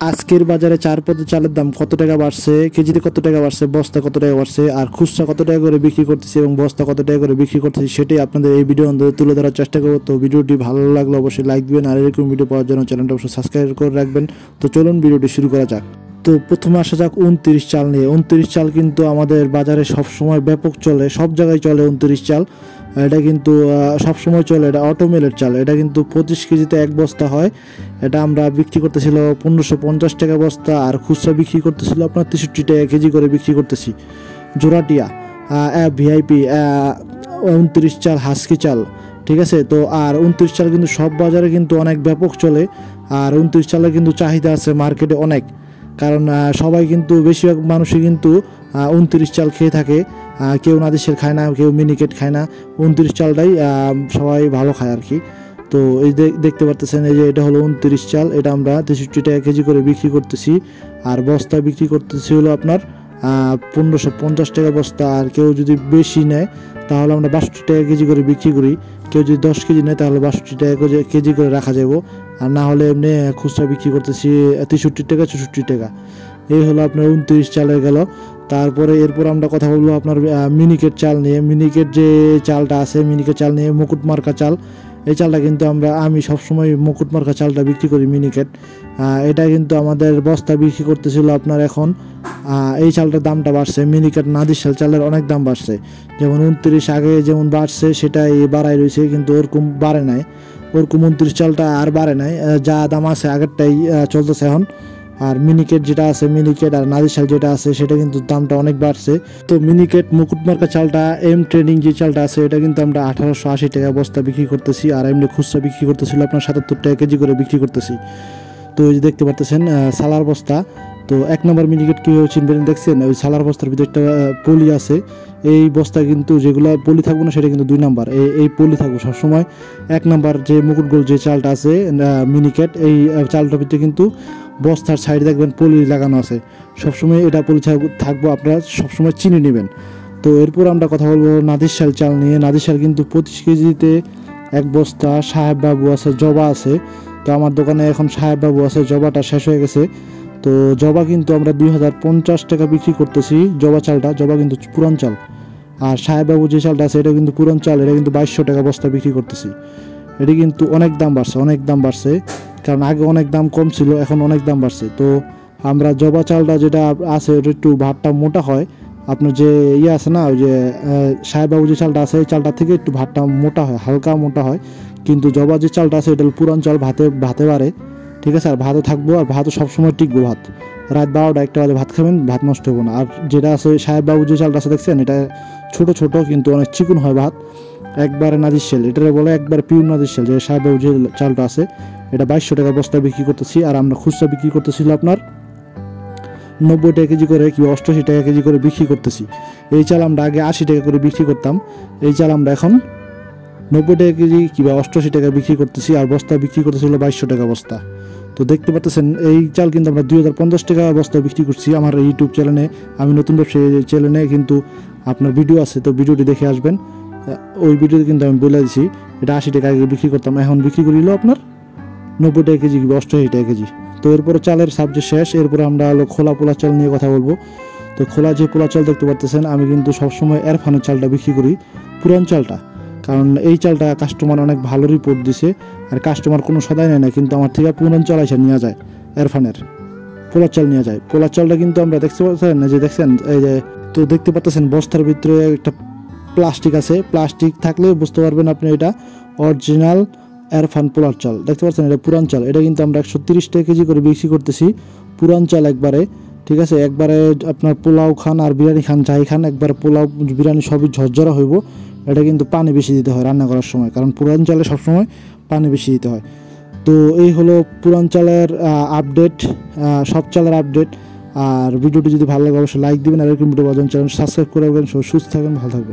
আজকের বাজারে 4 পদের চালের দাম কত টাকা বাড়ছে, কেজিতে কত টাকা বাড়ছে, বস্তা কত টাকা বাড়ছে, আর খুচরা কত টাকা করে বিক্রি করতেছি এবং বস্তা কত টাকা করে বিক্রি করতেছি সেটাই আপনাদের এই ভিডিও অন্তত তুলে ধরার চেষ্টা করবো। তো ভিডিওটি ভালো লাগলে অবশ্যই লাইক দিবেন, আর এরকম ভিডিও পাওয়ার জন্য চ্যানেলটা অবশ্যই সাবস্ক্রাইব করে রাখবেন। তো চলুন ভিডিওটি শুরু করা যাক। তো প্রথমে আসা যাক 29 চাল নিয়ে। 29 চাল কিন্তু আমাদের বাজারে সবসময় ব্যাপক চলে, সব জায়গায় চলে 29 চাল। এটা কিন্তু সবসময় চলে, এটা অটোমেলের চাল। এটা কিন্তু 25 কেজিতে এক বস্তা হয়। এটা আমরা বিক্রি করতেছিল 1550 টাকা বস্তা, আর খুচরা বিক্রি করতেছিল আপনার 63 টাকা কেজি করে বিক্রি করতেছি। জোড়াটিয়া ভিআইপি 29 চাল, হাস্কি চাল, ঠিক আছে। তো আর 29 চাল কিন্তু সব বাজারে কিন্তু অনেক ব্যাপক চলে, আর 29 চালের কিন্তু চাহিদা আছে মার্কেটে অনেক, কারণ সবাই কিন্তু বেশিরভাগ মানুষই কিন্তু 29 চাল খেয়ে থাকে। কেউ নাদিসের খায় না, কেউ মিনিকেট খায় না, 29 চালটাই সবাই ভালো খায় আর কি। তো এই দেখতে পারতেছেন, এই যে এটা হলো 29 চাল। এটা আমরা 63 টাকা কেজি করে বিক্রি করতেছি, আর বস্তা বিক্রি করতেছি হলো আপনার 1550 টাকা বস্তা। আর কেউ যদি বেশি নেয় তাহলে আমরা 62 টাকা কেজি করে বিক্রি করি। কেউ যদি 10 কেজি নেয় তাহলে 62 টাকা কেজি করে রাখা যাবো, আর না হলে এমনি খুচরা বিক্রি করতেছি 63 টাকা 64 টাকা। এই হলো আপনার 29 চালের গেল। তারপরে এরপর আমরা কথা বলবো আপনার মিনিকেট চাল নিয়ে। মিনিকেট যে চালটা আছে, মিনিকেট চাল নিয়ে, মুকুট মার্কা চাল। এই চালটা কিন্তু আমি সবসময় মুকুট মার্কা চালটা বিক্রি করি, মিনিকেট। এটা কিন্তু আমাদের বস্তা বিক্রি করতেছিল আপনার এখন এই চালটার দামটা বাড়ছে। মিনিকেট নাদিসাল চালের অনেক দাম বাড়ছে, যেমন 29 আগে যেমন বাড়ছে সেটাই বাড়াই রয়েছে, কিন্তু ওরকম বাড়ে নাই। ওরকম 29 চালটা আর বাড়ে নাই, যা দাম আছে আগেরটাই চলতেছে এখন। আর মিনিকেট যেটা আছে, মিনিকেট আর নাদিসাল যেটা আছে সেটা কিন্তু দামটা অনেক বাড়ছে। তো মিনিকেট মুকুট মার্কা চালটা এম ট্রেডিং যে চালটা আছে এটা কিন্তু আমরা 1880 টাকা বস্তা বিক্রি করতেছি, আর এমনি খুচরা বিক্রি করতেছিল আপনার 77 টাকা কেজি করে বিক্রি করতেছি। তো এই যে দেখতে পারতেছেন সালার বস্তা। তো 1 নম্বর মিনিকেট কীভাবে চিনবেন দেখছেন, ওই সালার বস্তার ভিতরে একটা পলি আছে। এই বস্তা কিন্তু যেগুলো পলি থাকবো না সেটা কিন্তু 2 নম্বর, এই পলি থাকবো সবসময়। 1 নম্বর যে মুকুট গোল যে চালটা আছে মিনিকেট, এই চালটার ভিতরে কিন্তু বস্তার সাইডে দেখবেন পলি লাগানো আছে, সবসময় এটা পলি থাকবো, আপনারা সবসময় চিনে নেবেন। তো এরপর আমরা কথা বলবো নাদিসাল চাল নিয়ে। নাদিসাল কিন্তু 25 কেজিতে এক বস্তা। সাহেব বাবু আছে, জবা আছে। তো আমার দোকানে এখন সাহেব বাবু আছে, জবাটা শেষ হয়ে গেছে। তো জবা কিন্তু আমরা 2050 টাকা বিক্রি করতেছি জবা চালটা। জবা কিন্তু পুরান চাল। আর সাহেব বাবু যে চালটা আছে এটা কিন্তু পুরান চাল, এটা কিন্তু 2200 টাকা বস্তা বিক্রি করতেছি। এটি কিন্তু অনেক দাম বাড়ছে, অনেক দাম বাড়ছে, কারণ আগে অনেক দাম কম ছিল, এখন অনেক দাম বাড়ছে। তো আমরা জবা চালটা যেটা আছে ওটা একটু ভাতটা মোটা হয়। আপনার যে আছে না, ওই যে সাহেববাবু যে চালটা আছে এই চালটা থেকে একটু ভাতটা মোটা হয়, হালকা মোটা হয়। কিন্তু জবা যে চালটা আছে এটা পুরান চাল, ভাতে বাড়ে, ঠিক আছে। আর ভাতও থাকবো, আর ভাতও সবসময় টিকবো। ভাত রাত 12টা 1টা বাজে ভাত খাবেন, ভাত নষ্ট হবো না। আর যেটা আছে সাহেববাবু যে চালটা আছে দেখছেন, এটা ছোট ছোট কিন্তু অনেক চিকন হয় ভাত, একবারে নাদিসাল। এটারে বলে একবার পিওর নাদিসাল। যে সাহেববাবু যে চালটা আছে এটা 2200 টাকা বস্তা বিক্রি করতেছি, আর আমরা খুচরা বিক্রি করতেছিল আপনার 90 টাকা কেজি করে, কি 88 টাকা কেজি করে বিক্রি করতেছি। এই চাল আমরা আগে 80 টাকা করে বিক্রি করতাম, এই চাল আমরা এখন 90 টাকা কেজি কিংবা 88 টাকা বিক্রি করতেছি, আর বস্তা বিক্রি করতেছিল 2200 টাকা বস্তা। তো দেখতে পাচ্ছেন এই চাল কিন্তু আমরা 2050 টাকা বস্তা বিক্রি করছি। আমার ইউটিউব চ্যানেলে, আমি নতুন ব্যবসায়ী চ্যানেলে কিন্তু আপনার ভিডিও আছে, তো ভিডিওটি দেখে আসবেন। ওই ভিডিওতে কিন্তু আমি বলে দিচ্ছি এটা 80 টাকা আগে বিক্রি করতাম, এখন বিক্রি করিল আপনার 90 টাকা কেজি, 88 টাকা কেজি। তো এরপরে চালের সাবজেক্ট শেষ। এরপরে আমরা খোলা পোলা চাল নিয়ে কথা বলবো। তো খোলা যে পোলা চাল দেখতে পারতেছেন, আমি কিন্তু সবসময় এরফানের চালটা বিক্রি করি, পুরান চালটা, কারণ এই চালটা কাস্টমার অনেক ভালো রিপোর্ট দিছে। আর কাস্টমার কোনো সদাই নেয় না, কিন্তু আমার থেকে পুরান চাল এসে নেওয়া যায়, এরফানের পোলার চাল নেওয়া যায়। পোলার চালটা কিন্তু আমরা দেখতে পাচ্ছেন, যে দেখছেন এই যে, তো দেখতে পাচ্ছেন বস্তার ভিতরে একটা প্লাস্টিক আছে। প্লাস্টিক থাকলে বুঝতে পারবেন আপনি এটা অরিজিনাল এরফান পোলার চাল। দেখতে পাচ্ছেন এটা পুরান চাল। এটা কিন্তু আমরা 130 টাকা কেজি করে বিক্রি করতেছি, পুরান চাল একবারে, ঠিক আছে। একবারে আপনার পোলাও খান আর বিরিয়ানি খান, যাই খান, একবার পোলাও বিরিয়ানি সবই ঝরঝরা হইব। এটা কিন্তু পানি বেশি দিতে হয় রান্না করার সময়, কারণ পুরান চালে সবসময় পানি বেশি দিতে হয়। তো এই হলো পুরান চালের আপডেট, সব চালের আপডেট। আর ভিডিওটি যদি ভালো লাগে অবশ্যই লাইক দিবেন, আর এরকম ভিডিও পাওয়ার জন্য চ্যানেল সাবস্ক্রাইব করে রাখবেন। সুস্থ থাকবেন, ভালো থাকবেন।